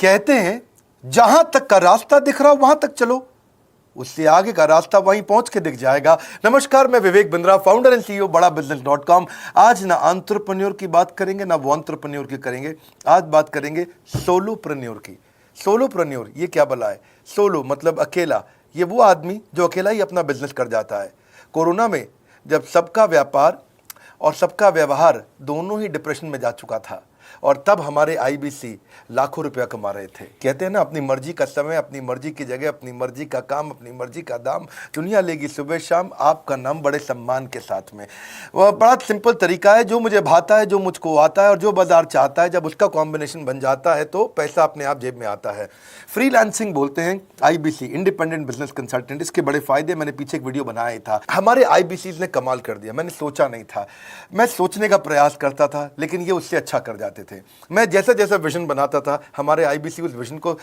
कहते हैं जहां तक का रास्ता दिख रहा वहां तक चलो, उससे आगे का रास्ता वहीं पहुंच के दिख जाएगा। नमस्कार, मैं Vivek Bindra, founder and CEO बड़ाबिजनेस.com। आज ना एंटरप्रेन्योर की बात करेंगे ना वो एंटरप्रेन्योर की करेंगे, आज बात करेंगे सोलोप्रेन्योर की। सोलोप्रेन्योर ये क्या भला है? सोलो मतलब अकेला, ये वो आदमी जो अकेला ही अपना बिजनेस कर जाता है। कोरोना में जब सबका व्यापार और सबका व्यवहार दोनों ही डिप्रेशन में जा चुका था, और तब हमारे आईबीसी लाखों रुपया कमा रहे थे। कहते हैं ना, अपनी मर्जी का समय, अपनी मर्जी की जगह, अपनी मर्जी का काम, अपनी मर्जी का दाम, दुनिया लेगी सुबह शाम आपका नाम बड़े सम्मान के साथ में। वह बड़ा सिंपल तरीका है, जो मुझे भाता है, जो मुझको आता है और जो बाजार चाहता है, जब उसका कॉम्बिनेशन बन जाता है तो पैसा अपने आप जेब में आता है। फ्रीलांसिंग बोलते हैं आईबीसी, इंडिपेंडेंट बिजनेस कंसल्टेंट। इसके बड़े फायदे मैंने पीछे एक वीडियो बनाया था। हमारे आईबीसी ने कमाल कर दिया, मैंने सोचा नहीं था। मैं सोचने का प्रयास करता था लेकिन ये उससे अच्छा कर जाते थे। मैं जैसा जैसा विजन बनाता था, हमारे आईबीसी उस विजन को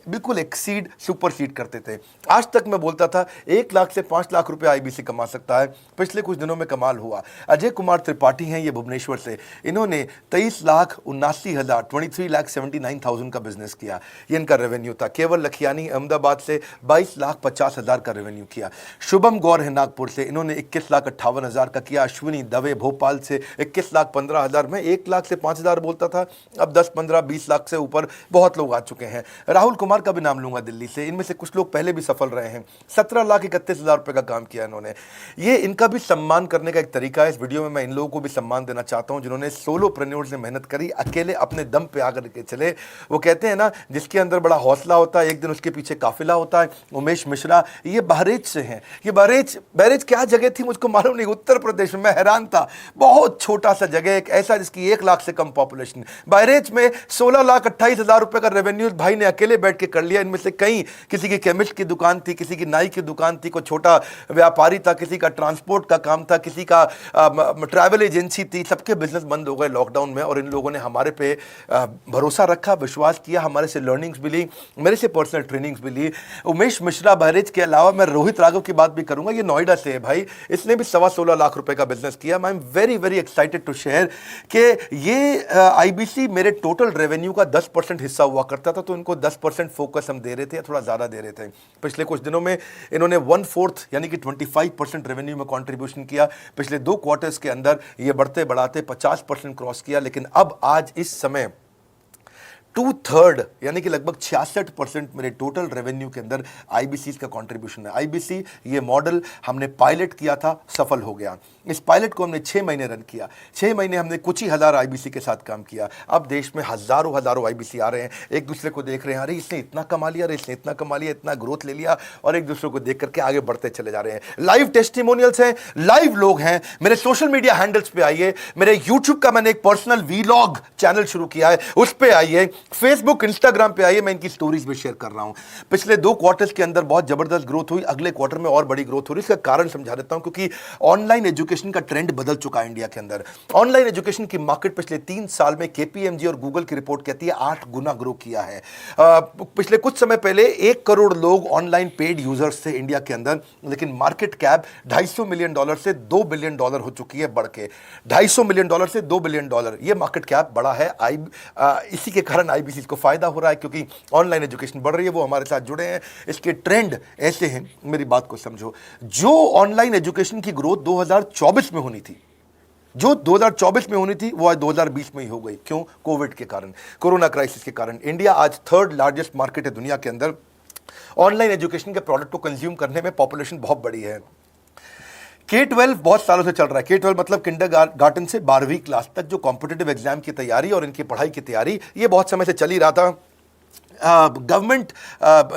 बिल्कुल एक्सीड, सुपरसीड करते थे। आज तक मैं बोलता था 1 लाख से 5 लाख रुपए आईबीसी कमा सकता है। पिछले कुछ दिनों में कमाल हुआ। अजय कुमार त्रिपाठी हैं ये भुवनेश्वर से, इन्होंने 23,79,000 23,79,000 का बिजनेस किया। ये इनका रेवेन्यू था। केवल लखियानी अहमदाबाद से 22,50,000 का रेवेन्यू किया। शुभम गौर है नागपुर से, इन्होंने 21,58,000 का किया। अश्विनी दवे भोपाल से 21,15,000 में 1 लाख से 5,000 बोलता था, अब 10, 15, 20 लाख से ऊपर बहुत लोग आ चुके हैं। राहुल कुमार का भी नाम लूंगा दिल्ली से, इनमें से कुछ लोग पहले भी सफल रहे हैं। 17,31,000 रुपए का काम किया इन्होंने। ये इनका भी सम्मान करने का एक तरीका है। इस वीडियो में मैं इन लोगों को भी सम्मान देना चाहता हूं जिन्होंने सोलोप्रेन्योर से मेहनत करी, अकेले अपने दम पे आकर के चले। वो कहते हैं ना, जिसके अंदर बड़ा हौसला होता है एक दिन उसके पीछे काफिला होता है। उमेश मिश्रा ये बहरेच से हैं। ये बहरेच क्या जगह थी मुझको मालूम नहीं, उत्तर प्रदेश में। मैं हैरान था, बहुत छोटा सा जगह, एक ऐसा जिसकी 1 लाख से कम पॉपुलेशन। बहरेच में 16,28,000 रुपए का रेवेन्यू भाई ने अकेले बैठ के कर लिया। इनमें से कई, किसी की केमिस्ट की दुकान थी, किसी की नाई की दुकान थी, कोई छोटा व्यापारी था, किसी का ट्रांसपोर्ट का काम था, किसी का ट्रैवल एजेंसी थी। सबके बिजनेस बंद हो गए लॉकडाउन में, और इन लोगों ने हमारे पे भरोसा रखा, विश्वास किया, हमारे से लर्निंग्स भी ली, मेरे से पर्सनल ट्रेनिंग्स भी ली। उमेश मिश्रा बहरेज के अलावा मैं रोहित राघव की बात भी करूंगा, ये नोएडा से है भाई, इसने भी 16.25 लाख रुपए का बिजनेस किया। I am very very excited to share कि ये आईबीसी मेरे टोटल रेवेन्यू का 10% हिस्सा हुआ करता था, तो इनको 10% फोकस हम दे रहे थे, या थोड़ा ज़्यादा दे रहे थे। पिछले कुछ दिनों में इन्होंने 1/4 यानी कि 25% रेवेन्यू में कंट्रीब्यूशन किया। पिछले 2 क्वार्टर्स के अंदर ये बढ़ते बढ़ाते 50% क्रॉस किया। लेकिन अब आज इस समय 2/3 यानी कि लगभग 66% मेरे टोटल रेवेन्यू के अंदर आईबीसी का कंट्रीब्यूशन है। आईबीसी ये मॉडल हमने पायलट किया था, सफल हो गया। इस पायलट को हमने 6 महीने रन किया। 6 महीने हमने कुछ ही हज़ार आईबीसी के साथ काम किया। अब देश में हजारों आईबीसी आ रहे हैं, एक दूसरे को देख रहे हैं, अरे इसने इतना कमा लिया, अरे इसने इतना कमा लिया, इतना ग्रोथ ले लिया, और एक दूसरे को देख करके आगे बढ़ते चले जा रहे हैं। लाइव टेस्टिमोनियल्स हैं, लाइव लोग हैं। मेरे सोशल मीडिया हैंडल्स पे आइए, मेरे यूट्यूब का मैंने एक पर्सनल वीलॉग चैनल शुरू किया है, उस पर आइए, फेसबुक इंस्टाग्राम पे आइए, मैं इनकी स्टोरीज में शेयर कर रहा हूं। पिछले 2 क्वार्टर्स के अंदर बहुत जबरदस्त ग्रोथ हुई, अगले क्वार्टर में और बड़ी ग्रोथ हो रही है। इसका कारण समझा देता हूं, क्योंकि ऑनलाइन एजुकेशन का ट्रेंड बदल चुका है इंडिया के अंदर। ऑनलाइन एजुकेशन की मार्केट पिछले 3 साल में केपीएमजी और गूगल की रिपोर्ट कहती है 8 गुना ग्रो किया है। पिछले कुछ समय पहले 1 करोड़ लोग ऑनलाइन पेड यूजर्स थे इंडिया के अंदर, लेकिन मार्केट कैप $250 मिलियन से $2 बिलियन हो चुकी है बढ़ के। $250 मिलियन से $2 बिलियन, ये मार्केट कैप बड़ा है। इसी के कारण आईबीसी को फायदा हो रहा है, क्योंकि ऑनलाइन एजुकेशन बढ़ रही है, वो हमारे साथ जुड़े हैं। इसके ट्रेंड ऐसे हैं, मेरी बात को समझो। जो ऑनलाइन एजुकेशन की ग्रोथ 2024 में होनी थी, जो 2024 में होनी थी, वो आज 2020 में ही हो गई। क्यों? कोविड के कारण, कोरोना क्राइसिस के कारण। इंडिया आज 3rd लार्जेस्ट मार्केट है दुनिया के अंदर। ऑनलाइन एजुकेशन के प्रोडक्ट को कंज्यूम करने में पॉपुलेशन बहुत बड़ी है। K-12 बहुत सालों से चल रहा है। K-12 मतलब किंडरगार्टन से 12वीं क्लास तक जो कॉम्पिटिटिव एग्जाम की तैयारी और इनकी पढ़ाई की तैयारी, ये बहुत समय से चल ही रहा था। गवर्नमेंट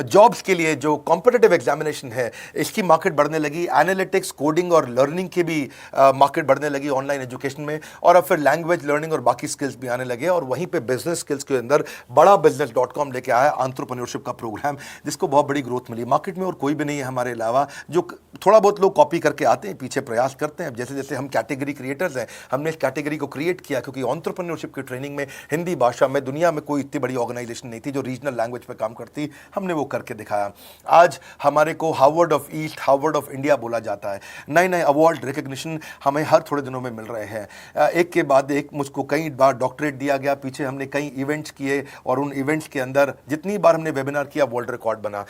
जॉब्स के लिए जो कॉम्पिटिटिव एग्जामिनेशन है, इसकी मार्केट बढ़ने लगी। एनालिटिक्स, कोडिंग और लर्निंग की भी मार्केट बढ़ने लगी ऑनलाइन एजुकेशन में। और अब फिर लैंग्वेज लर्निंग और बाकी स्किल्स भी आने लगे। और वहीं पे बिजनेस स्किल्स के अंदर बड़ाबिजनेस.com लेके आया एंटरप्रेन्योरशिप का प्रोग्राम, जिसको बहुत बड़ी ग्रोथ मिली मार्केट में। और कोई भी नहीं है हमारे अलावा, जो थोड़ा बहुत लोग कॉपी करके आते हैं, पीछे प्रयास करते हैं। जैसे जैसे हम कैटेगरी क्रिएटर्स हैं, हमने इस कैटेगरी को क्रिएट किया, क्योंकि एंटरप्रेन्योरशिप की ट्रेनिंग में हिंदी भाषा में दुनिया में कोई इतनी बड़ी ऑर्गेनाइजेशन नहीं थी जो रीजनल नेशनल लैंग्वेज पे काम करती, हमने वो करके दिखाया। आज हमारे को Harvard of east, Harvard of India बोला जाता है। नए नए अवार्ड रिकग्निशन हमें हर थोड़े दिनों में मिल रहे हैं। एक के बाद एक मुझको कई बार डॉक्टरेट दिया गया। पीछे हमने कई इवेंट्स किए और उन इवेंट्स के अंदर जितनी बार हमने वेबिनार किया वर्ल्ड रिकॉर्ड बना।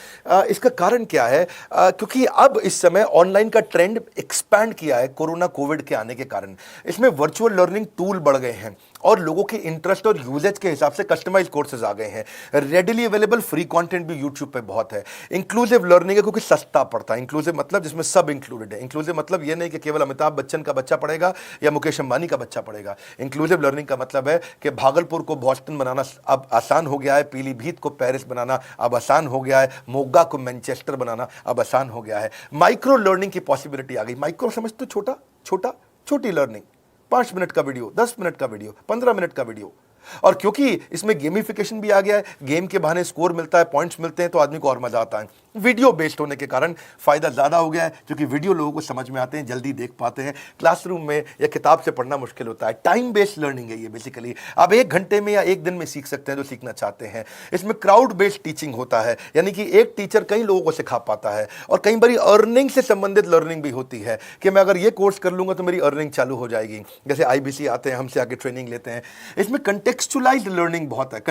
इसका कारण क्या है? क्योंकि अब इस समय ऑनलाइन का ट्रेंड एक्सपैंड किया है कोरोना कोविड के आने के कारण। इसमें वर्चुअल लर्निंग टूल बढ़ गए हैं और लोगों के इंटरेस्ट और यूजेज के हिसाब से कस्टमाइज कोर्सेज आ गए हैं। रेडिली अवेलेबल फ्री कंटेंट भी यूट्यूब पे बहुत है। इंक्लूसिव लर्निंग है क्योंकि सस्ता पड़ता है। इंक्लूसिव मतलब जिसमें सब इंक्लूडेड है। इंक्लूसिव मतलब ये नहीं कि केवल अमिताभ बच्चन का बच्चा पढ़ेगा या मुकेश अंबानी का बच्चा पढ़ेगा। इंक्लूसिव लर्निंग का मतलब है कि भागलपुर को बॉस्टन बनाना अब आसान हो गया है, पीलीभीत को पेरिस बनाना अब आसान हो गया है, मोगा को मैनचेस्टर बनाना अब आसान हो गया है। माइक्रो लर्निंग की पॉसिबिलिटी आ गई। माइक्रो समझ तो छोटी लर्निंग, 5 मिनट का वीडियो, 10 मिनट का वीडियो, 15 मिनट का वीडियो। और क्योंकि इसमें गेमिफिकेशन भी आ गया है, गेम के बहाने स्कोर मिलता है, पॉइंट्स मिलते हैं, तो आदमी को और मजा आता है। वीडियो बेस्ड होने के कारण फायदा ज्यादा हो गया है, क्योंकि वीडियो लोगों को समझ में आते हैं, जल्दी देख पाते हैं। क्लासरूम में या किताब से पढ़ना मुश्किल होता है। टाइम बेस्ड लर्निंग है ये बेसिकली। आप 1 घंटे में या 1 दिन में सीख सकते हैं जो सीखना चाहते हैं। इसमें क्राउड बेस्ड टीचिंग होता है, यानी कि एक टीचर कई लोगों को सिखा पाता है। और कई बार अर्निंग से संबंधित लर्निंग भी होती है कि मैं अगर ये कोर्स कर लूंगा तो मेरी अर्निंग चालू हो जाएगी। जैसे IBC आते हैं, हमसे आके ट्रेनिंग लेते हैं। इसमें कंटेक्चुअलाइज्ड लर्निंग बहुत है।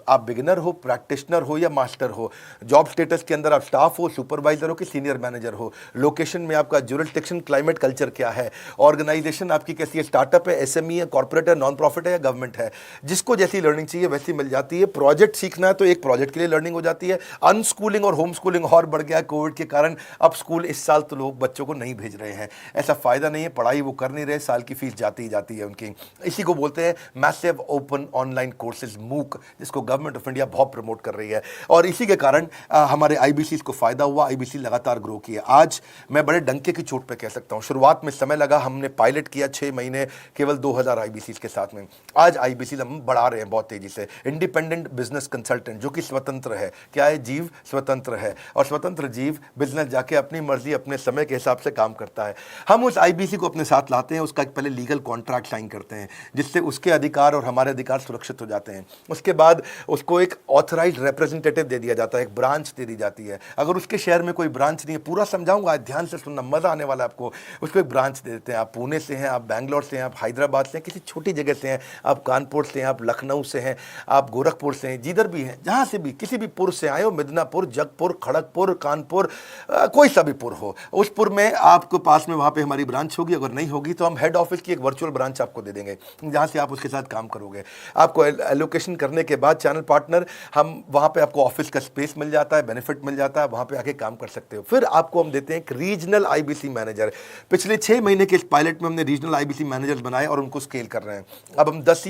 आप बिगिनर हो, प्रैक्टिशनर हो या मास्टर हो, जॉब स्टेटस के अंदर आप स्टाफ हो, सुपरवाइजर हो कि सीनियर मैनेजर हो, लोकेशन में आपका ज्यूरिसडिक्शन, क्लाइमेट, कल्चर क्या है, ऑर्गेनाइजेशन आपकी कैसी है, स्टार्टअप है, SME है, कॉर्पोरेट है, नॉन प्रॉफिट है या गवर्नमेंट है, जिसको जैसी लर्निंग चाहिए वैसी मिल जाती है। प्रोजेक्ट सीखना है तो एक प्रोजेक्ट के लिए लर्निंग हो जाती है। अनस्कूलिंग और होम स्कूलिंग और बढ़ गया है कोविड के कारण। अब स्कूल इस साल तो लोग बच्चों को नहीं भेज रहे हैं, ऐसा फायदा नहीं है, पढ़ाई वो कर नहीं रहे, साल की फीस जाती ही जाती है उनकी। इसी को बोलते हैं मैसिव ओपन ऑनलाइन कोर्सेज, मूक, जिसको गवर्नमेंट ऑफ इंडिया बहुत प्रमोट कर रही है। और इसी के कारण हमारे IBC को फायदा हुआ। IBC लगातार ग्रो किया। आज मैं बड़े डंके की चोट पे कह सकता हूं, शुरुआत में समय लगा, हमने पायलट किया 6 महीने केवल 2000 IBC के साथ में। आज IBC हम बढ़ा रहे हैं बहुत तेजी से। इंडिपेंडेंट बिजनेस कंसल्टेंट, जो कि स्वतंत्र है। क्या है? जीव स्वतंत्र है, और स्वतंत्र जीव बिजनेस जाके अपनी मर्जी अपने समय के हिसाब से काम करता है। हम उस IBC को अपने साथ लाते हैं, उसका एक पहले लीगल कॉन्ट्रैक्ट साइन करते हैं, जिससे उसके अधिकार और हमारे अधिकार सुरक्षित हो जाते हैं। उसके बाद उसको एक ऑथराइज्ड रिप्रेजेंटेटिव दे दिया जाता है, एक ब्रांच दे दी जाती है। अगर उसके शहर में कोई ब्रांच नहीं है, पूरा समझाऊंगा, ध्यान से सुनना, मजा आने वाला है आपको। उसको एक ब्रांच दे देते हैं। आप पुणे से हैं, आप बैंगलोर से हैं, आप हैदराबाद से हैं, किसी छोटी जगह से हैं, आप कानपुर से हैं, आप लखनऊ से हैं, आप गोरखपुर से हैं, जिधर भी हैं, जहां से भी, किसी भी पुर से आए हो, मिदनापुर, जगपुर, खड़गपुर, कानपुर, कोई सा भी पुर हो, उस पुर में आपके पास में वहां पे हमारी ब्रांच होगी। अगर नहीं होगी तो हम हेड ऑफिस की एक वर्चुअल ब्रांच आपको दे देंगे, जहां से आप उसके साथ काम करोगे। आपको एलोकेशन करने के बाद चैनल पार्टनर, हम वहां पे आपको ऑफिस का स्पेस मिल जाता है, बेनिफिट मिल जाता है, वहां पे आके काम कर सकते हो। फिर आपको हम देते हैं एक रीजनल IBC मैनेजर। पिछले 6 महीने के इस पायलट में हमने रीजनल IBC मैनेजर बनाए और उनको स्केल कर रहे हैं। अब हम 10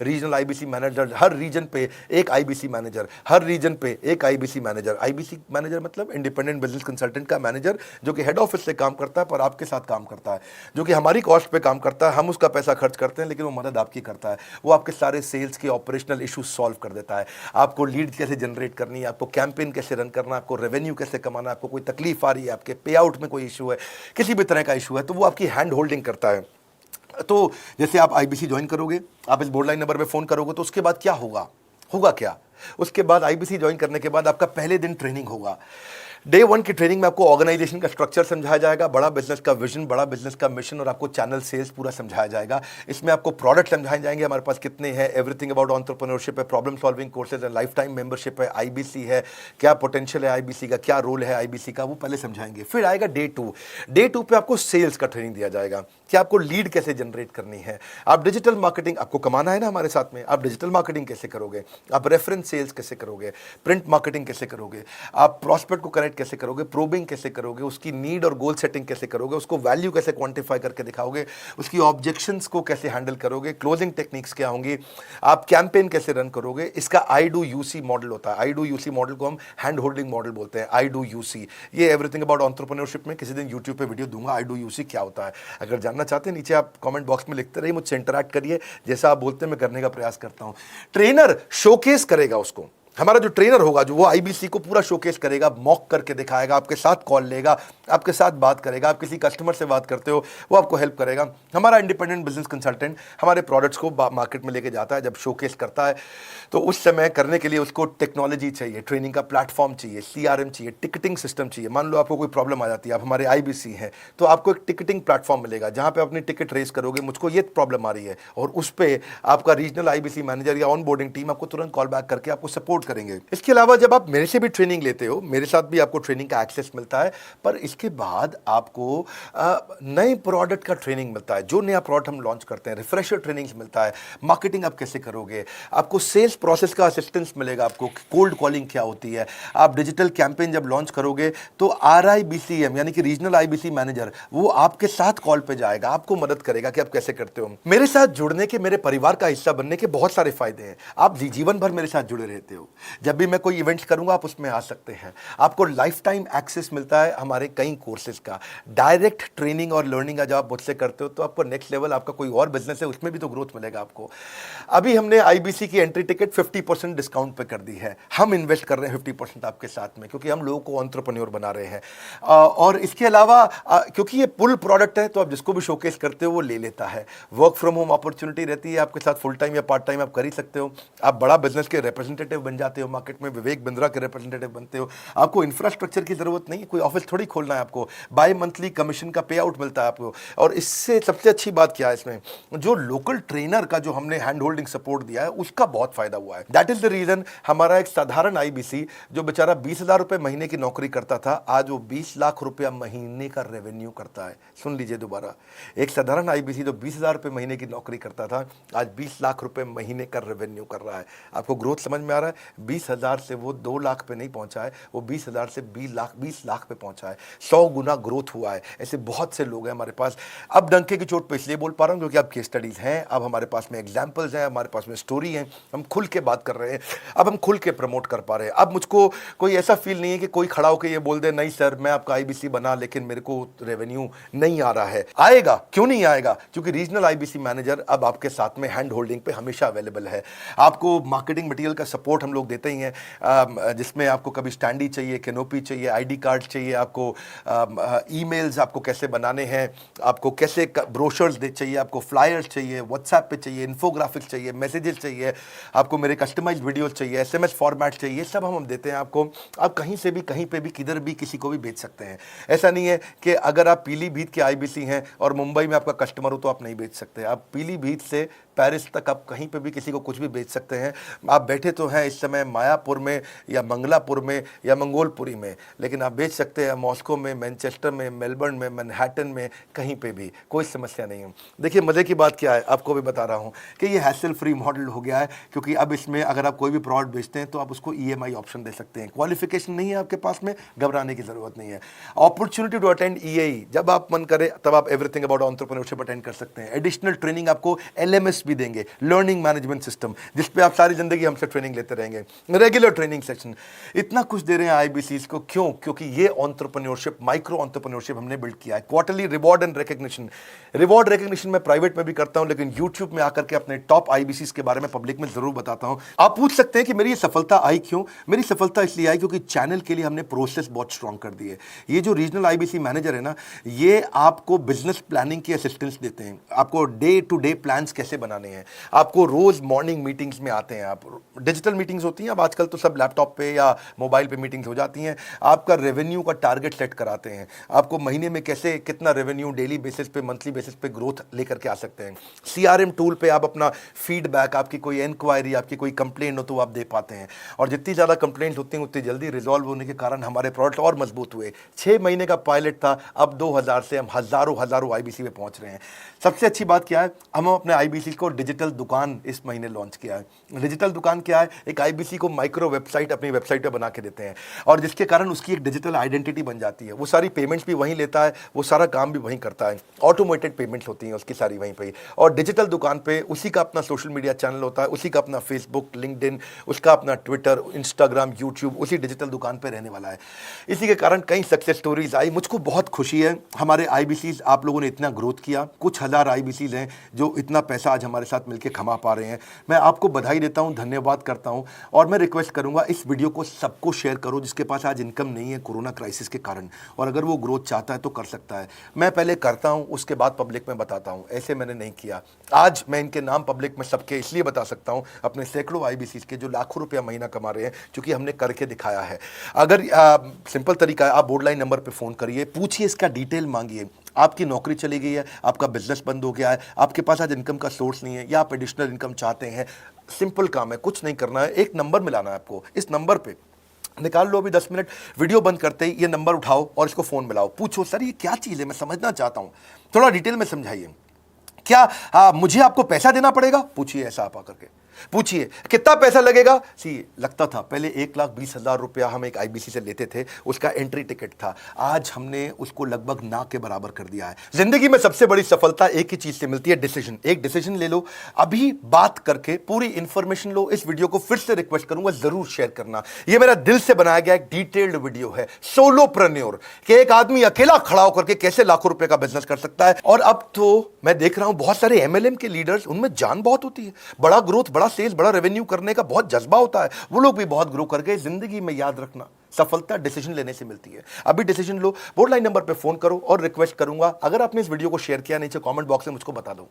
रीजनल IBC मैनेजर, हर रीजन पे एक IBC मैनेजर, हर रीजन पे एक IBC मैनेजर। IBC मैनेजर मतलब इंडिपेंडेंट बिजनेस कंसल्टेंट का मैनेजर, जो कि हेड ऑफिस से काम करता है पर आपके साथ काम करता है, जो कि हमारी कॉस्ट पे काम करता है। हम उसका पैसा खर्च करते हैं, लेकिन वो मदद आपकी करता है। वो आपके सारे सेल्स के ऑपरेशनल इशूज सॉल्व कर देता है। आपको लीड कैसे जनरेट करनी है, आपको कैंपेन कैसे रन करना है, आपको रेवेन्यू कैसे कमाना है, आपको कोई तकलीफ आ रही है, आपके पे आउट में कोई इशू है, किसी भी तरह का इशू है, तो वो आपकी हैंड होल्डिंग करता है। तो जैसे आप IBC ज्वाइन करोगे, आप इस बोर्ड लाइन नंबर पे फोन करोगे, तो उसके बाद क्या होगा क्या? उसके बाद IBC ज्वाइन करने के बाद आपका पहले दिन ट्रेनिंग होगा। डे 1 की ट्रेनिंग में आपको ऑर्गेनाइजेशन का स्ट्रक्चर समझाया जाएगा, बड़ा बिजनेस का विजन, बड़ा बिजनेस का मिशन, और आपको चैनल सेल्स पूरा समझाया जाएगा। इसमें आपको प्रोडक्ट समझाए जाएंगे, हमारे पास कितने हैं, एवरीथिंग अबाउट एंटरप्रेन्योरशिप है, प्रॉब्लम सॉल्विंग कोर्सेज है, लाइफ टाइम मेंबरशिप है, IBC है, क्या पोटेंशियल है IBC का, क्या रोल है IBC का, वो पहले समझाएंगे। फिर आएगा डे 2। डे 2 पे आपको सेल्स का ट्रेनिंग दिया जाएगा कि आपको लीड कैसे जनरेट करनी है, आप डिजिटल मार्केटिंग, आपको कमाना है ना हमारे साथ में, आप डिजिटल मार्केटिंग कैसे करोगे, आप रेफरेंस सेल्स कैसे करोगे, प्रिंट मार्केटिंग कैसे करोगे, आप प्रॉस्पेक्ट को कनेक्ट कैसे करोगे, प्रोबिंग कैसे करोगे, उसकी नीड और गोल सेटिंग कैसे करोगे, उसको वैल्यू कैसे क्वांटिफाई करके दिखाओगे, उसकी ऑब्जेक्शंस को कैसे हैंडल करोगे, क्लोजिंग टेक्निक्स क्या होंगी, आप कैंपेन कैसे रन करोगे। इसका I-Do-You-See मॉडल होता है। I-Do-You-See मॉडल को हम हैंड होल्डिंग मॉडल बोलते हैं। I-Do-You-See, ये एवरीथिंग अबाउट एंटरप्रेन्योरशिप में किसी दिन यूट्यूब पे वीडियो दूंगा, I-Do-You-See क्या होता है। अगर जानना चाहते हैं, नीचे आप कमेंट बॉक्स में लिखते रहिए, मुझसे इंटरैक्ट करिए, जैसा आप बोलते हैं मैं करने का प्रयास करता हूं। ट्रेनर शोकेस करेगा उसको, हमारा जो ट्रेनर होगा, जो वो आईबीसी को पूरा शोकेस करेगा, मॉक करके दिखाएगा, आपके साथ कॉल लेगा, आपके साथ बात करेगा, आप किसी कस्टमर से बात करते हो वो आपको हेल्प करेगा। हमारा इंडिपेंडेंट बिजनेस कंसल्टेंट हमारे प्रोडक्ट्स को मार्केट में लेके जाता है, जब शोकेस करता है तो उस समय करने के लिए उसको टेक्नोलॉजी चाहिए, ट्रेनिंग का प्लेटफॉर्म चाहिए, सीआरएम चाहिए, टिकटिंग सिस्टम चाहिए। मान लो आपको कोई प्रॉब्लम आ जाती है, आप हमारे आईबीसी हैं, तो आपको एक टिकटिंग प्लेटफॉर्म मिलेगा जहां पे अपनी टिकट रेस करोगे, मुझको ये प्रॉब्लम आ रही है, और उस पर आपका रीजनल आईबीसी मैनेजर या ऑन बोर्डिंग टीम आपको तुरंत कॉल बैक करके आपको सपोर्ट करेंगे। इसके अलावा जब आप मेरे से भी ट्रेनिंग लेते हो, मेरे साथ भी आपको ट्रेनिंग का एक्सेस मिलता है, पर इसके बाद आपको नए प्रोडक्ट का ट्रेनिंग मिलता है। जो नया प्रोडक्ट हम लॉन्च करते हैं, रिफ्रेशर ट्रेनिंग्स मिलता है, मार्केटिंग आप कैसे करोगे, आपको सेल्स प्रोसेस का असिस्टेंस मिलेगा, आपको कोल्ड कॉलिंग क्या होती है, आप डिजिटल कैंपेन जब लॉन्च करोगे तो आरआईबीसीएम यानी कि रीजनल आईबीसी मैनेजर वो आपके साथ कॉल पे जाएगा, आपको मदद करेगा कि आप कैसे करते हो। मेरे साथ जुड़ने के, मेरे परिवार का हिस्सा बनने के बहुत सारे फायदे हैं। आप जीवन भर मेरे साथ जुड़े रहते हो, जब भी मैं कोई इवेंट्स करूंगा आप उसमें आ सकते हैं। आपको लाइफ टाइम एक्सेस मिलता है हमारे कई कोर्सेज का, डायरेक्ट ट्रेनिंग और लर्निंग जब आप मुझसे करते हो तो आपको नेक्स्ट लेवल, आपका कोई और बिजनेस है उसमें भी तो ग्रोथ मिलेगा आपको। अभी हमने आईबीसी की एंट्री टिकट 50% डिस्काउंट पे कर दी है। हम इन्वेस्ट कर रहे हैं 50% आपके साथ में, क्योंकि हम लोगों को एंटरप्रेन्योर बना रहे हैं। और इसके अलावा क्योंकि ये पुल प्रोडक्ट है तो आप जिसको भी शोकेस करते हो वो ले लेता है। वर्क फ्रॉम होम अपॉर्चुनिटी रहती है आपके साथ, फुल टाइम या पार्ट टाइम आप कर ही सकते हो। आप बड़ा बिजनेस के रिप्रेजेंटेटिव बन जाते हो, मार्केट में विवेक बिंद्रा के रिप्रेजेंटेटिव बनते हो। आपको इंफ्रास्ट्रक्चर की जरूरत नहीं है, कोई ऑफिस थोड़ी खोलना है आपको, बाय मंथली कमीशन का पे आउट मिलता है आपको। और इससे सबसे अच्छी बात क्या है, इसमें जो लोकल ट्रेनर का जो हमने हैंड होल्डिंग सपोर्ट दिया है उसका बहुत फायदा हुआ है। दैट इज द रीजन हमारा एक साधारण आईबीसी जो बेचारा 20,000 रुपए महीने की नौकरी करता था, आज वो 20 लाख रुपया महीने का रेवेन्यू करता है। सुन लीजिए दोबारा, एक साधारण आईबीसी जो 20,000 रुपए महीने की नौकरी करता था, आज 20 लाख रुपए महीने का रेवेन्यू कर रहा है। आपको ग्रोथ समझ में आ रहा है? 20,000 से वो 2 लाख पे नहीं पहुंचा है, वो 20,000 से 20 लाख पे पहुंचा है। 100 गुना ग्रोथ हुआ है। ऐसे बहुत से लोग हैं हमारे पास। अब डंके की चोट पे इसलिए बोल पा रहा हूं क्योंकि अब केस स्टडीज हैं, अब हमारे पास में एग्जांपल्स हैं, हमारे पास में स्टोरी है, हम खुल के बात कर रहे हैं, अब हम खुल के प्रमोट कर पा रहे हैं। अब मुझको कोई ऐसा फील नहीं है कि कोई खड़ा होकर ये बोल दे नहीं सर मैं आपका आईबीसी बना लेकिन मेरे को रेवेन्यू नहीं आ रहा है। आएगा, क्यों नहीं आएगा? क्योंकि रीजनल आईबीसी मैनेजर अब आपके साथ में हैंड होल्डिंग पे हमेशा अवेलेबल है। आपको मार्केटिंग मटेरियल का सपोर्ट हम लोग देते ही हैं, जिसमें आपको कभी स्टैंडी चाहिए, कैनोपी चाहिए, आईडी कार्ड चाहिए, आपको ईमेल्स आपको कैसे बनाने हैं, आपको कैसे ब्रोशर्स चाहिए, आपको फ्लायर्स चाहिए, व्हाट्सएप पे चाहिए, इन्फोग्राफिक्स चाहिए, मैसेजेस चाहिए, आपको मेरे कस्टमाइज्ड वीडियोस चाहिए, एसएमएस फॉर्मेट चाहिए, सब हम देते हैं आपको। आप कहीं से भी, कहीं पे भी, किधर भी किसी को भी भेज सकते हैं। ऐसा नहीं है कि अगर आप पीलीभीत के आईबीसी हैं और मुंबई में आपका कस्टमर हो तो आप नहीं भेज सकते। आप पीलीभीत से पेरिस तक आप कहीं पे भी किसी को कुछ भी बेच सकते हैं। आप बैठे तो हैं इस समय मायापुर में या मंगलापुर में या मंगोलपुरी में, लेकिन आप बेच सकते हैं मॉस्को में, मैनचेस्टर में, मेलबर्न में, मैनहट्टन में, कहीं पे भी, कोई समस्या नहीं है। देखिए मजे की बात क्या है, आपको भी बता रहा हूँ कि ये हैसल फ्री मॉडल हो गया है, क्योंकि अब इसमें अगर आप कोई भी प्रोडक्ट बेचते हैं तो आप उसको ईएमआई ऑप्शन दे सकते हैं। क्वालिफिकेशन नहीं है आपके पास में, घबराने की जरूरत नहीं है। अपॉर्चुनिटी टू अटेंड ईएई, जब आप मन करे तब आप एवरीथिंग अबाउट एंटरप्रेन्योरशिप अटेंड कर सकते हैं। एडिशनल ट्रेनिंग आपको एलएमएस भी देंगे, लर्निंग मैनेजमेंट सिस्टम, जिस पे आप सारी जिंदगी हमसे ट्रेनिंग लेते रहेंगे। रेगुलर ट्रेनिंग सेक्शन, इतना कुछ दे रहे हैं आईबीसीज को। क्यों? क्योंकि ये एंटरप्रेन्योरशिप, माइक्रो एंटरप्रेन्योरशिप हमने बिल्ड किया है। Quarterly reward and recognition, reward recognition मैं प्राइवेट में भी करता हूं, लेकिन यूट्यूब में आकर के अपने टॉप आईबीसीज के बारे में पब्लिक में जरूर बताता हूं। आप पूछ सकते हैं कि मेरी ये सफलता आई क्यों? मेरी सफलता इसलिए आई क्योंकि चैनल के लिए हमने प्रोसेस बहुत स्ट्रांग कर दी है। ये जो रीजनल आईबीसी मैनेजर है ना, ये आपको बिजनेस प्लानिंग की असिस्टेंस देते हैं, आपको डे टू डे प्लान्स कैसे बनाने हैं, आपको रोज मॉर्निंग मीटिंग्स में आते हैं। आप डिजिटल मीटिंग्स होती हैं, अब आजकल तो सब लैपटॉप पे या मोबाइल पे मीटिंग्स हो जाती हैं। आपका रेवेन्यू का टारगेट सेट कराते हैं, आपको महीने में कैसे कितना रेवेन्यू डेली बेसिस पे, मंथली बेसिस पे ग्रोथ लेकर के आ सकते हैं। सीआरएम टूल पे आप अपना फीडबैक, आपकी कोई इंक्वायरी, आपकी कोई कंप्लेंट हो तो आप दे पाते हैं। और जितनी ज़्यादा कंप्लेंट होती हैं उतनी जल्दी रिजॉल्व होने के कारण हमारे प्रोडक्ट और मजबूत हुए। 6 महीने का पायलट था, अब 2000 से हम हजारों आईबीसी में पहुंच रहे हैं। सबसे अच्छी बात क्या है, हम अपने आईबीसी को डिजिटल दुकान इस महीने लॉन्च किया है। डिजिटल दुकान क्या है? एक आईबीसी को माइक्रो वेबसाइट अपनी वेबसाइट पे बना के देते हैं, और जिसके कारण उसकी एक डिजिटल आइडेंटिटी बन जाती है। वो सारी पेमेंट्स भी वहीं लेता है, वो सारा काम भी वहीं करता है, ऑटोमेटेड पेमेंट्स होती हैं उसकी सारी वहीं पे। और डिजिटल दुकान पे उसी का अपना सोशल मीडिया चैनल होता है, उसी का अपना फेसबुक, लिंक्डइन, उसका अपना ट्विटर, इंस्टाग्राम, यूट्यूब उसी डिजिटल दुकान पे रहने वाला है। इसी के कारण कई सक्सेस स्टोरीज आई। मुझको बहुत खुशी है, हमारे आईबीसीज आप लोगों ने इतना ग्रोथ किया। कुछ हजार आईबीसीज हैं जो इतना पैसा आज हमारे साथ मिलकर कमा पा रहे हैं। मैं आपको बधाई देता हूं, धन्यवाद करता हूं और मैं रिक्वेस्ट करूंगा इस वीडियो को सबको शेयर करो जिसके पास आज इनकम नहीं है कोरोना क्राइसिस के कारण, और अगर वो ग्रोथ चाहता है तो कर सकता है। मैं पहले करता हूं, उसके बाद पब्लिक में बताता हूं, ऐसे मैंने नहीं किया। आज मैं इनके नाम पब्लिक में सबके इसलिए बता सकता हूं, अपने सैकड़ों IBCs के जो लाखों रुपया महीना कमा रहे हैं, क्योंकि हमने करके दिखाया है। अगर सिंपल तरीका है, आप बोर्ड लाइन नंबर पे फ़ोन करिए, पूछिए, इसका डिटेल मांगिए। आपकी नौकरी चली गई है, आपका बिजनेस बंद हो गया है, आपके पास आज इनकम का सोर्स नहीं है, या आप एडिशनल इनकम चाहते हैं, सिंपल काम है, कुछ नहीं करना है, एक नंबर मिलाना है आपको। इस नंबर पे निकाल लो अभी 10 मिनट, वीडियो बंद करते ही ये नंबर उठाओ और इसको फ़ोन मिलाओ। पूछो, सर ये क्या चीज़ है, मैं समझना चाहता हूँ, थोड़ा डिटेल में समझाइए। क्या मुझे आपको पैसा देना पड़ेगा? पूछिए, ऐसा आप आकर के पूछिए, कितना पैसा लगेगा? सी लगता था पहले 1,20,000 रुपया हम एक IBC से लेते थे, उसका एंट्री टिकट था। आज हमने उसको लगभग ना के बराबर कर दिया है। जिंदगी में सबसे बड़ी सफलता एक ही चीज से मिलती है, डिसीजन। एक डिसीजन ले लो, अभी बात करके पूरी इंफॉर्मेशन लो। इस वीडियो को फिर से रिक्वेस्ट करूंगा, जरूर शेयर करना। यह मेरा दिल से बनाया गया एक डिटेल्ड वीडियो है, सोलोप्रेन्योर, कि एक आदमी अकेला खड़ा होकर के कैसे लाखों रुपए का बिजनेस कर सकता है। और अब तो मैं देख रहा हूं बहुत सारे MLM के लीडर्स, उनमें जान बहुत होती है, बड़ा ग्रोथ, बड़ा सेल्स, बड़ा रेवेन्यू करने का बहुत जज्बा होता है, वो लोग भी बहुत ग्रो कर गए। जिंदगी में याद रखना, सफलता डिसीजन लेने से मिलती है। अभी डिसीजन लो, बोर्ड लाइन नंबर पे फोन करो और रिक्वेस्ट करूंगा, अगर आपने इस वीडियो को शेयर किया, नीचे कमेंट बॉक्स में मुझको बता दो।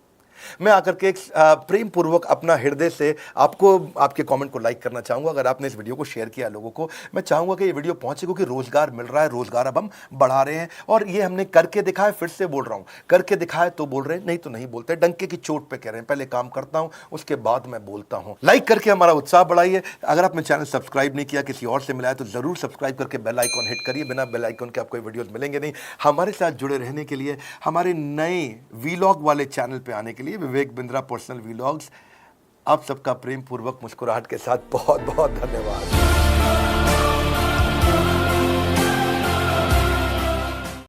मैं आकर के प्रेम पूर्वक अपना हृदय से आपको, आपके कमेंट को लाइक करना चाहूंगा। अगर आपने इस वीडियो को शेयर किया लोगों को, मैं चाहूंगा कि ये वीडियो पहुंचे, क्योंकि रोजगार मिल रहा है, रोजगार अब हम बढ़ा रहे हैं, और ये हमने करके दिखाया। फिर से बोल रहा हूं, करके दिखाया तो बोल रहे हैं, नहीं तो नहीं बोलते, डंके की चोट पे कह रहे हैं। पहले काम करता हूं, उसके बाद मैं बोलता हूं। लाइक करके हमारा उत्साह बढ़ाइए। अगर आपने चैनल सब्सक्राइब नहीं किया, किसी और से मिला है, तो जरूर सब्सक्राइब करके बेल आइकॉन हिट करिए। बिना बेल आइकॉन के आपको वीडियोस मिलेंगे नहीं। हमारे साथ जुड़े रहने के लिए, हमारे नए वीलॉग वाले चैनल पे आने के लिए, विवेक बिंद्रा पर्सनल व्लॉग्स, आप सबका प्रेम पूर्वक मुस्कुराहट के साथ बहुत बहुत धन्यवाद।